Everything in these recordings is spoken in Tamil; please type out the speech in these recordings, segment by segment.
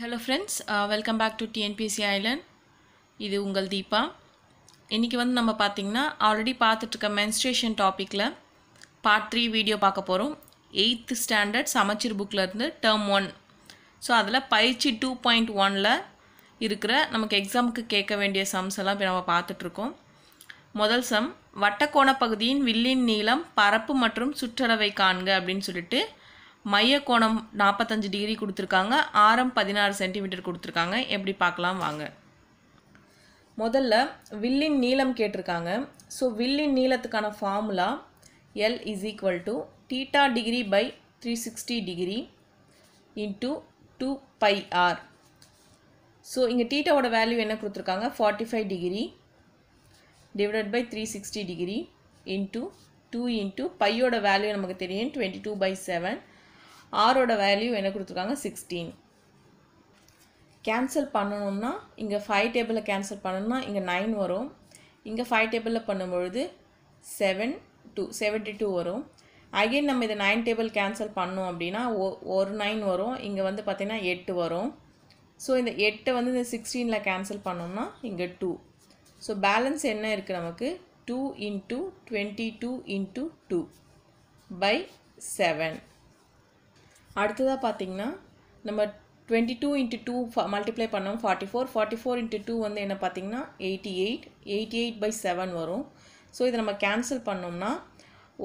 Hello friends, welcome back to TNPC Island. இது உங்கள் தீபா. இன்னைக்கு வந்து நம்ம பார்த்தீங்கன்னா ஆல்ரெடி பார்த்துட்டு இருக்க menstruation டாபிக்ல பார்ட் 3 வீடியோ பார்க்க போறோம். 8th ஸ்டாண்டர்ட் சமச்சீர் புக்ல இருந்து டர்ம் 1. ஸோ அதில் பயிற்சி 2.1ல இருக்கிற நமக்கு எக்ஸாமுக்கு கேட்க வேண்டிய சம்ஸ் எல்லாம் இப்போ நம்ம பார்த்துட்டு இருக்கோம். முதல் சம், வட்டக்கோண பகுதியின் வில்லின் நீளம் பரப்பு மற்றும் சுற்றளவை காண்க அப்படின்னு சொல்லிட்டு மைய கோணம் 45 டிகிரி கொடுத்துருக்காங்க, ஆரம் 16 சென்டிமீட்டர் கொடுத்துருக்காங்க. எப்படி பார்க்கலாம் வாங்க. முதல்ல வில்லின் நீளம் கேட்டிருக்காங்க. ஸோ வில்லின் நீளத்துக்கான formula L is equal to theta degree by 360 degree into 2 pi r. So இங்கே தீட்டாவோட வேல்யூ என்ன கொடுத்துருக்காங்க, 45 degree divided by 360 degree into 2 into பையோட வேல்யூ நமக்கு தெரியும் 22/7. ஆரோட வேல்யூ என்ன கொடுத்துருக்காங்க 16. கேன்சல் பண்ணணும்னா இங்கே 5 டேபிளில் கேன்சல் பண்ணணும்னா இங்கே 9 வரும். இங்கே 5 டேபிளில் பண்ணும்பொழுது 72 வரும். அகெயின் நம்ம இதை 9 டேபிள் கேன்சல் பண்ணோம் அப்படின்னா ஒரு 9 வரும். இங்கே வந்து பார்த்திங்கன்னா 8 வரும். ஸோ இந்த 8 வந்து இந்த 16ல் கேன்சல் பண்ணோம்னா இங்கே 2. ஸோ பேலன்ஸ் என்ன இருக்குது நமக்கு 2 into 22 into 2 by 7. அடுத்ததாக பார்த்திங்கன்னா நம்ம 22 into 2 மல்டிப்ளை பண்ணோம் 44 into 2 வந்து என்ன பார்த்திங்கன்னா 88/7 வரும். ஸோ இதை நம்ம கேன்சல் பண்ணோம்னா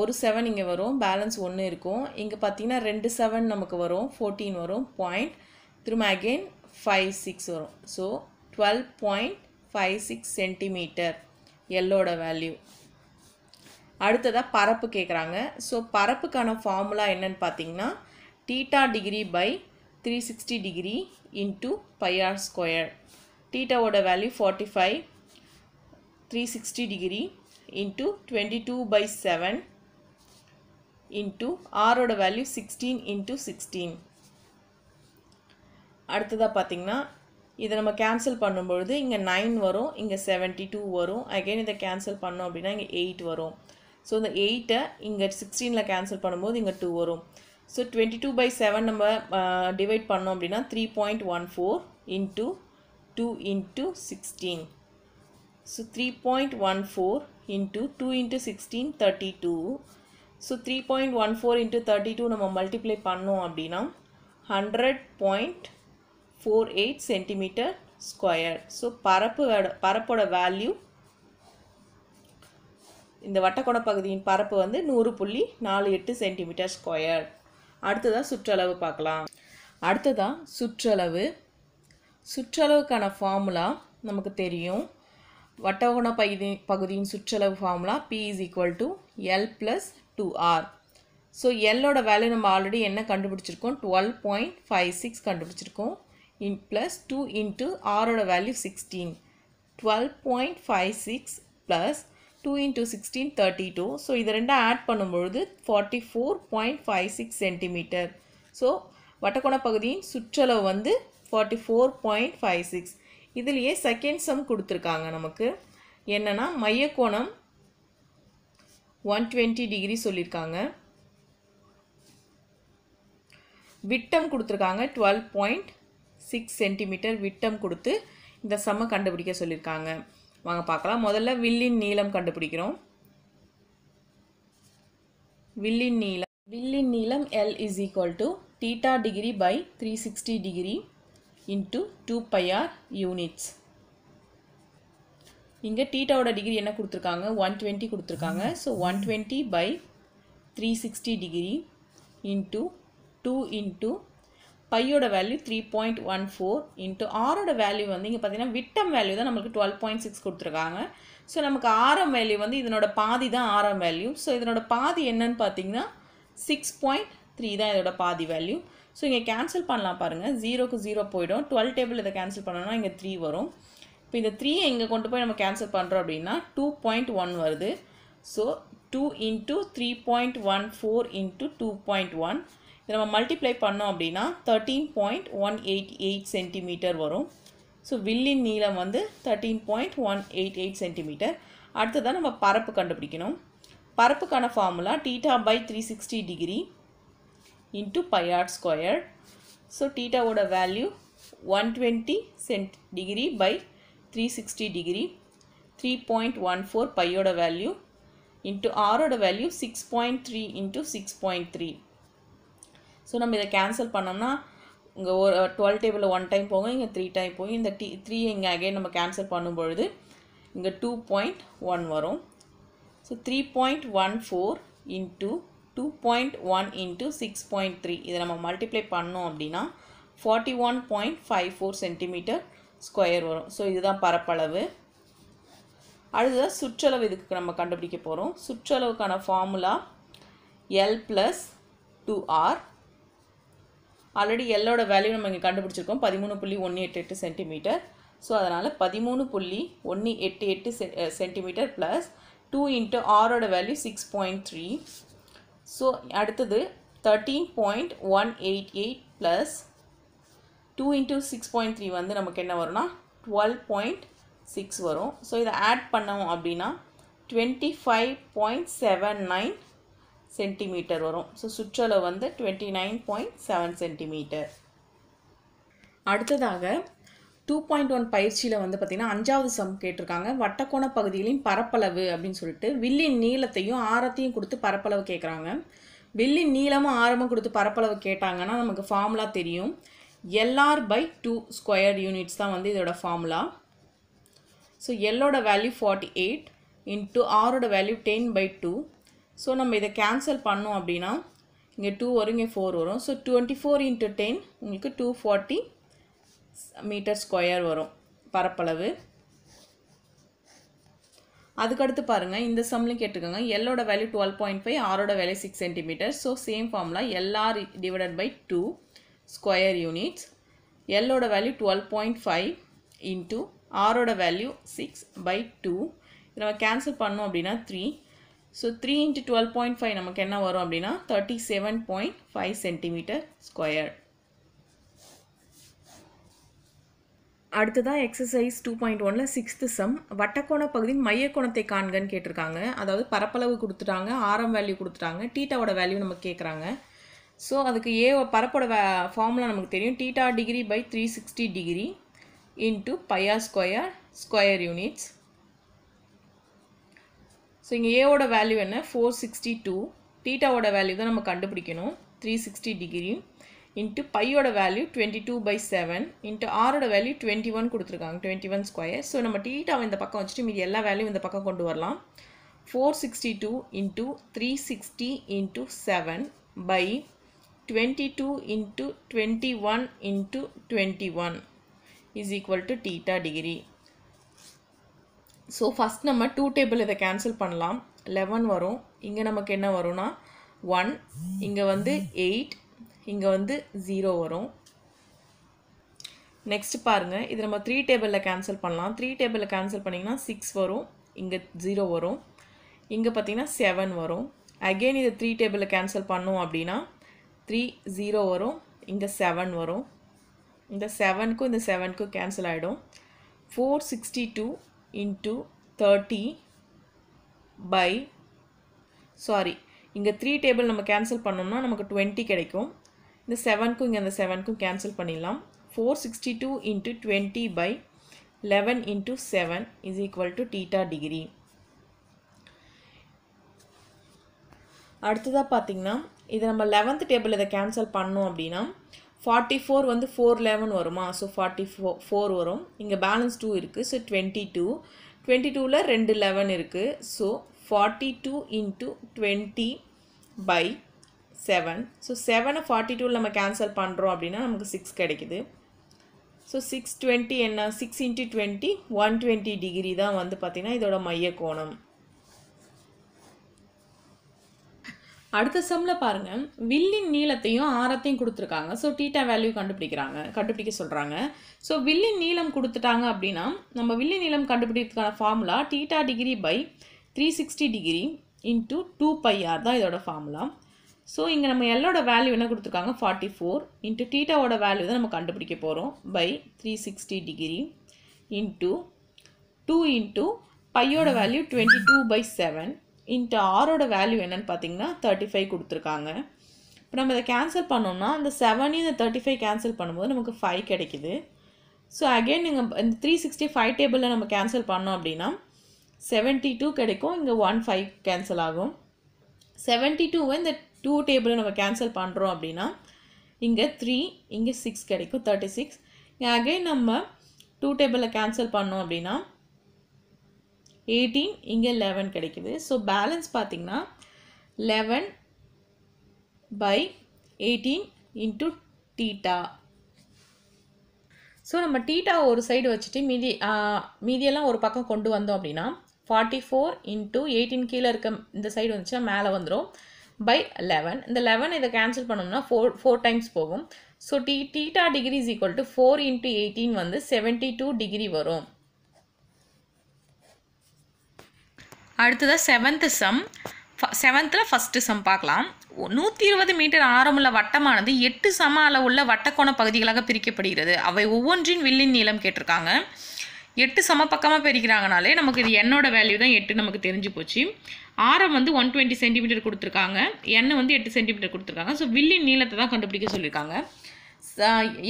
ஒரு 7 இங்கே வரும், பேலன்ஸ் 1 இருக்கும். இங்கே பார்த்திங்கன்னா 2 7 நமக்கு வரும், 14 வரும், பாயிண்ட் திரும்ப அகெயின் 5 6 வரும். ஸோ 12.56 சென்டிமீட்டர் எல்லோட வேல்யூ. அடுத்ததாக பரப்பு கேட்குறாங்க. ஸோ பரப்புக்கான ஃபார்முலா என்னன்னு பார்த்தீங்கன்னா theta degree by 360 degree into pi r square. theta ஓட value 45, 360 degree into 22/7 into r ஓட வேல்யூ 16 into 16. அடுத்ததாக பார்த்தீங்கன்னா இதை நம்ம கேன்சல் பண்ணும்பொழுது இங்கே 9 வரும், இங்கே 72 வரும். அகைன் இதை கேன்சல் பண்ணோம் அப்படின்னா இங்கே 8 வரும். ஸோ இந்த 8ஐ இங்கே 16ல் கேன்சல் பண்ணும்போது இங்கே 2 வரும். ஸோ 22/7 நம்ம டிவைட் பண்ணோம் அப்படின்னா 3.14 into 2 into 16. So 3.14 into 2 into 16 32. So 3.14 into 32 நம்ம மல்டிப்ளை பண்ணோம் அப்படின்னா 100.48 சென்டிமீட்டர் ஸ்கொயர். ஸோ பரப்போட வேல்யூ, இந்த வட்டக்கோண பகுதியின் பரப்பு வந்து 100.48 சென்டிமீட்டர் ஸ்கொயர். அடுத்ததாக சுற்றளவு பார்க்கலாம். அடுத்ததாக சுற்றளவுக்கான ஃபார்முலா நமக்கு தெரியும். வட்டக்கோண பகுதியின் சுற்றளவு formula P is equal to L plus 2R. So எல்லோட வேல்யூ நம்ம ஆல்ரெடி என்ன கண்டுபிடிச்சிருக்கோம் 12.56 கண்டுபிடிச்சிருக்கோம். ப்ளஸ் 2 இன்ட்டு ஆரோட வேல்யூ 16. 12.56 plus 2 into 16 32. ஸோ இது ரெண்டும் ஆட் பண்ணும்பொழுது 44.56 சென்டிமீட்டர். ஸோ வட்டக்கோண பகுதியின் சுற்றளவு வந்து 44.56. இதுலேயே செகண்ட் சம் கொடுத்துருக்காங்க நமக்கு. என்னென்னா மையக்கோணம் 120 டிகிரி சொல்லியிருக்காங்க, விட்டம் கொடுத்துருக்காங்க 12.6 சென்டிமீட்டர் விட்டம் கொடுத்து இந்த சம்மை கண்டுபிடிக்க சொல்லியிருக்காங்க. வாங்க பார்க்கலாம். முதல்ல வில்லின் நீளம் கண்டுபிடிக்கிறோம். வில்லின் நீளம் L is equal to theta degree by 360 degree into 2 pi r units. இங்கே தீட்டாவோட டிகிரி என்ன கொடுத்துருக்காங்க 120 கொடுத்துருக்காங்க. ஸோ 120/360 டிகிரி into 2 into பையோட வேல்யூ 3.14 இன்ட்டு ஆரோட வேல்யூ வந்து இங்கே பார்த்தீங்கன்னா விட்டம் வேல்யூ தான் நம்மளுக்கு 12.6 கொடுத்துருக்காங்க. ஸோ நமக்கு ஆரம் வேல்யூ வந்து இதனோட பாதி தான் ஆரம் வேல்யூ. ஸோ இதனோட பாதி என்னன்னு பார்த்தீங்கன்னா 6.3 தான் இதோட பாதி வேல்யூ. ஸோ இங்கே கேன்சல் பண்ணலாம் பாருங்கள், 0க்கு 0 போயிடும். 12 டேபிள் இதை கேன்சல் பண்ணோம்னா இங்கே 3 வரும். இப்போ இந்த 3ஐ இங்கே கொண்டு போய் நம்ம கேன்சல் பண்ணுறோம் அப்படின்னா 2.1 வருது. ஸோ 2 into 3.14 into 2.1 இதை நம்ம மல்டிப்ளை பண்ணோம் அப்படின்னா 13.188 சென்டிமீட்டர் வரும். ஸோ வில்லின் நீளம் வந்து 13.188 சென்டிமீட்டர். அடுத்ததான் நம்ம பரப்பு கண்டுபிடிக்கணும். பரப்புக்கான formula theta by 360 degree into pi r square. So தீட்டாவோட வேல்யூ 120 degree by 360 degree 3.14 பையோட வேல்யூ into ஆரோட வேல்யூ 6.3 into 6.3. ஸோ நம்ம இதை கேன்சல் பண்ணோம்னா இங்கே ஒரு 12 டேபிளில் 1 டைம் போகும், இங்கே 3 டைம் போகும். இந்த 3 இங்கே அகைன் நம்ம கேன்சல் பண்ணும்பொழுது இங்கே 2.1 வரும். ஸோ 3.14 into 2.1 into 6.3 இதை நம்ம மல்டிப்ளை பண்ணோம் அப்படின்னா 41.54 சென்டிமீட்டர் ஸ்கொயர் வரும். ஸோ இதுதான் பரப்பளவு. அடுத்தது சுற்றளவு இதுக்கு நம்ம கண்டுபிடிக்க போகிறோம். சுற்றளவுக்கான ஃபார்முலா L + 2R. ஆல்ரெடி எல்லோட வேல்யூ நம்ம இங்கே கண்டுபிடிச்சிருக்கோம் 13.188 சென்டிமீட்டர். ஸோ அதனால் 13.188 சென்டிமீட்டர் ப்ளஸ் 2 into ஆரோட வேல்யூ 6.3. ஸோ அடுத்தது 13.188 ப்ளஸ் 2 into 6.3 வந்து நமக்கு என்ன வரும்னா 12.6 வரும். ஸோ இதை ஆட் பண்ணோம் அப்படின்னா 25.79 சென்டிமீட்டர் வரும். ஸோ சுற்றளவு வந்து 29.7 சென்டிமீட்டர். அடுத்ததாக 2.1 பயிற்சியில் வந்து பார்த்திங்கன்னா 5வது சம் கேட்டிருக்காங்க. வட்டக்கோண பகுதிகளின் பரப்பளவு அப்படின்னு சொல்லிட்டு வில்லின் நீளத்தையும் ஆரத்தையும் கொடுத்து பரப்பளவு கேட்குறாங்க. வில்லின் நீளமும் ஆரமும் கொடுத்து பரப்பளவு கேட்டாங்கன்னா நமக்கு ஃபார்முலா தெரியும். LR/2 ஸ்கொயர் யூனிட்ஸ் தான் வந்து இதோட ஃபார்முலா. ஸோ எல்லோட வேல்யூ 48 இன்ட்டு ஆரோட வேல்யூ 10/2. ஸோ நம்ம இதை கேன்சல் பண்ணோம் அப்படின்னா இங்கே 2 வரும், இங்கே 4 வரும். ஸோ 24 into 10 உங்களுக்கு 240 மீட்டர் ஸ்கொயர் வரும் பரப்பளவு. அதுக்கடுத்து பாருங்கள், இந்த சம்லையும் கேட்டிருக்காங்க. எல்லோட வேல்யூ 12.5, ஆரோட value 6 centimetre. So same formula LR/2 square units. எல்லோட வேல்யூ 12.5 இன்ட்டு ஆரோட வேல்யூ 6/2. இதை நம்ம கேன்சல் பண்ணோம் அப்படின்னா 3. ஸோ 3 into 12.5 நமக்கு என்ன வரும் அப்படின்னா 37.5 சென்டிமீட்டர் ஸ்கொயர். அடுத்ததாக எக்ஸசைஸ் 2.1ல் 6th சம். வட்டக்கோண பகுதியின் மையக்கோணத்தை காண்கன்னு கேட்டிருக்காங்க. அதாவது பரப்பளவு கொடுத்துட்டாங்க, ஆரம் வேல்யூ கொடுத்துட்டாங்க, டீட்டாவோட வேல்யூ நமக்கு கேட்குறாங்க. ஸோ அதுக்கு பரப்போட ஃபார்முலா நமக்கு தெரியும். Theta degree by 360 degree into pi r square square units. So இங்கே ஏவோட வேல்யூ என்ன 462. டீட்டாவோட வேல்யூ தான் நம்ம கண்டுபிடிக்கணும் 360 டிகிரி இன்ட்டு பையோட வேல்யூ 22/7 இன்ட்டு ஆரோட வேல்யூ 21 கொடுத்துருக்காங்க 21 ஸ்கொயர். ஸோ நம்ம டீட்டாவை இந்த பக்கம் வச்சுட்டு மீதி எல்லா வேல்யூ இந்த பக்கம் கொண்டு வரலாம். 462 into 360 into 7/22 into 21 into 21 is equal to theta degree. So first நம்ம 2 டேபிள் இதை கேன்சல் பண்ணலாம். 11 வரும், இங்கே நமக்கு என்ன வரும்னா 1, இங்கே வந்து 8, இங்கே வந்து 0 வரும். நெக்ஸ்ட் பாருங்கள், இது நம்ம 3 டேபிளில் கேன்சல் பண்ணலாம். 3 டேபிளில் கேன்சல் பண்ணிங்கன்னா 6 வரும், இங்கே 0 வரும், இங்கே பார்த்தீங்கன்னா 7 வரும். அகெயின் இது 3 டேபிளில் கேன்சல் பண்ணோம் அப்படின்னா 3 0 வரும், இங்கே 7 வரும். இந்த 7க்கும் இந்த 7க்கும் கேன்சல் ஆகிடும். 462 into 30 by இங்கே 3 டேபிள் நம்ம கேன்சல் பண்ணோம்னா நமக்கு 20 கிடைக்கும். இந்த 7க்கும் இங்கே அந்த 7க்கும் கேன்சல் பண்ணிடலாம். 462 into 20 by 11 into 7 is equal to theta degree. அடுத்ததாக பார்த்தீங்கன்னா இதை நம்ம 11th டேபிள் இதை கேன்சல் பண்ணோம் அப்படின்னா 44 வந்து 411 வருமா. ஸோ 44 வரும், இங்கே பேலன்ஸ் 2 இருக்குது. ஸோ 22, 22ல் 2 11 இருக்குது. So 42 into 20/7. ஸோ 7 42ல் நம்ம கேன்சல் பண்ணுறோம் அப்படின்னா நமக்கு 6 கிடைக்குது. ஸோ 620 என்ன 6 into 20 120 டிகிரி தான் வந்து பார்த்திங்கன்னா இதோட மைய கோணம். அடுத்த சம்மில் பாருங்கள், வில்லின் நீளத்தையும் ஆரத்தையும் கொடுத்துருக்காங்க. ஸோ டீட்டா வேல்யூ கண்டுபிடிக்க சொல்கிறாங்க. ஸோ வில்லின் நீளம் கொடுத்துட்டாங்க அப்படின்னா நம்ம வில்லின் நீளம் கண்டுபிடிக்கிறதுக்கான formula theta degree by 360 degree into 2πr தான் இதோட ஃபார்முலா. ஸோ இங்கே நம்ம எல்லோட வேல்யூ என்ன கொடுத்துருக்காங்க 44 இன்ட்டு டீட்டாவோட வேல்யூ தான் நம்ம கண்டுபிடிக்க போகிறோம் பை 360 டிகிரி இன்ட்டு 2 இன்ட்டு பையோட வேல்யூ 22/7 இன்ட்டு ஆரோட வேல்யூ என்னன்னு பார்த்தீங்கன்னா 35 கொடுத்துருக்காங்க. இப்போ நம்ம இதை கேன்சல் பண்ணோம்னா அந்த 7 இந்த 35 கேன்சல் பண்ணும்போது நமக்கு 5 கிடைக்குது. ஸோ அகெயின் நீங்கள் இந்த 365 டேபிளில் நம்ம கேன்சல் பண்ணோம் அப்படின்னா 72 கிடைக்கும். இங்கே 15 கேன்சல் ஆகும். 72 இந்த 2 டேபிளை நம்ம கேன்சல் பண்ணுறோம் அப்படின்னா இங்கே 3 இங்கே 6 கிடைக்கும் 36. அகெயின் நம்ம 2 டேபிளில் கேன்சல் பண்ணோம் அப்படின்னா 18 இங்கே 11 கிடைக்குது. ஸோ பேலன்ஸ் பார்த்திங்கன்னா 11/18 இன்ட்டு தீட்டா. ஸோ நம்ம தீட்டா ஒரு சைடு வச்சுட்டு மீதியெல்லாம் ஒரு பக்கம் கொண்டு வந்தோம் அப்படின்னா 44 இன்ட்டு 18 கீழே இருக்க இந்த சைடு வந்துச்சுன்னா மேலே வந்துடும் by 11. இந்த 11 இதை கேன்சல் பண்ணோம்னா 4 டைம்ஸ் போகும். So theta degree is equal to 4 into 18 வந்து 72 டிகிரி வரும். அடுத்ததாக 7th some. 7th first some பார்க்கலாம். 120 மீட்டர் ஆரமுள்ள வட்டமானது 8 சம அளவுள்ள வட்டக்கோண பகுதிகளாக பிரிக்கப்படுகிறது. அவை ஒவ்வொன்றின் வில்லின் நீளம் கேட்டிருக்காங்க. 8 சம பக்கமாக பிரிக்கிறாங்கனாலே நமக்கு இது என்னோட வேல்யூ தான் 8 நமக்கு தெரிஞ்சு போச்சு. ஆரம் வந்து 120 சென்டிமீட்டர் கொடுத்துருக்காங்க, எண்ணெய் வந்து 8 சென்டிமீட்டர் கொடுத்துருக்காங்க. ஸோ வில்லின் நீளத்தை தான் கண்டுபிடிக்க சொல்லியிருக்காங்க.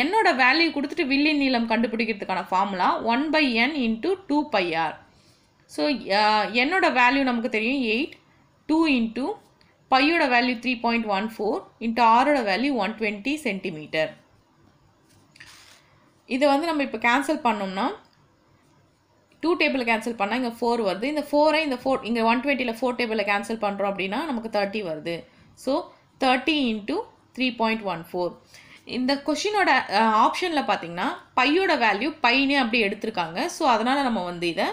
என்னோட வேல்யூ கொடுத்துட்டு வில்லின் நீளம் கண்டுபிடிக்கிறதுக்கான formula 1/n into 2πr. So என்னோட வேல்யூ நமக்கு தெரியும் 8, 2 இன்ட்டு பையோட வேல்யூ 3.14 இன்ட்டு ஆரோட வேல்யூ 120 சென்டிமீட்டர். இதை வந்து நம்ம இப்போ கேன்சல் பண்ணோம்னா 2 டேபிளில் கேன்சல் பண்ணால் இங்கே 4 வருது. இந்த 4 இங்கே 120ல் 4 டேபிளில் கேன்சல் பண்ணுறோம் அப்படின்னா நமக்கு 30 வருது. So 30 into 3.14. இந்த கொஷினோட ஆப்ஷனில் பார்த்தீங்கன்னா பையோட வேல்யூ பைனே அப்படி எடுத்திருக்காங்க. ஸோ அதனால் நம்ம வந்து இதை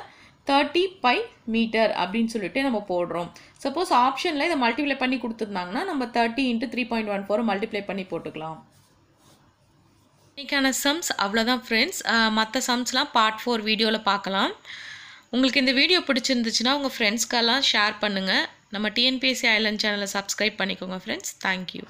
30 பை மீட்டர் அப்படின்னு சொல்லிட்டு நம்ம போடுறோம். சப்போஸ் ஆப்ஷனில் இதை மல்டிப்ளை பண்ணி கொடுத்துருந்தாங்கன்னா நம்ம 30 இன்ட்டு 3.14 மல்டிப்ளை பண்ணி போட்டுக்கலாம். இன்றைக்கான சம்ஸ் அவ்வளோதான் ஃப்ரெண்ட்ஸ். மற்ற சம்ஸ்லாம் பார்ட் 4 வீடியோவில் பார்க்கலாம். உங்களுக்கு இந்த வீடியோ பிடிச்சிருந்துச்சுன்னா உங்கள் ஃப்ரெண்ட்ஸ்க்கெல்லாம் ஷேர் பண்ணுங்கள். நம்ம டிஎன்பிஎஸ்சி ஐலண்ட் சேனலை சப்ஸ்கிரைப் பண்ணிக்கோங்க ஃப்ரெண்ட்ஸ். தேங்க்யூ.